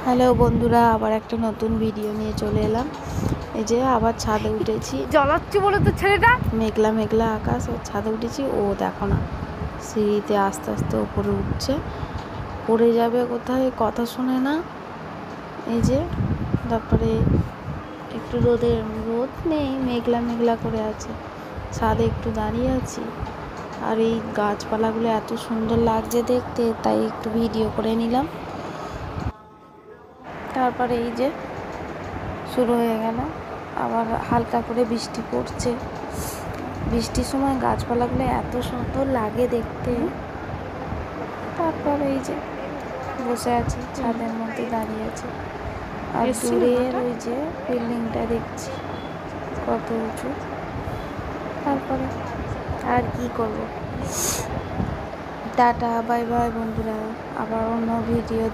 Hello বন্ধুরা, আবার একটা নতুন ভিডিও নিয়ে চলে এলাম। এই যে আবার ছাদে উঠেছি। জ্বলাচ্ছি বলে তো ছেলেটা মেঘলা মেঘলা আকাশ, ও ছাদে উঠেছি। ও দেখো না, সিঁড়িতে আস্তে আস্তে ওপরে উঠছে, পড়ে যাবে কোথায়, কথা শোনে না। এই যে তারপরে একটু রোদ নেই, মেঘলা মেঘলা করে আছে। ছাদে একটু দাঁড়িয়ে আছি, আর এই গাছপালাগুলো এত সুন্দর লাগছে দেখতে, তাই একটু ভিডিও করে নিলাম। তারপরে এই যে শুরু হয়ে গেল, আবার হালকা করে বৃষ্টি পড়ছে। বৃষ্টির সময় গাছপালাগুলো এত সুন্দর লাগে দেখতে। তারপরে এই যে বসে আছি, ছাদের মধ্যে দাঁড়িয়ে আছি, আর দূরের ওই যে বিল্ডিংটা দেখছি কত উঁচু। তারপরে আর কি করব, টাটা বাই বাই বন্ধুরা, আবার অন্য ভিডিও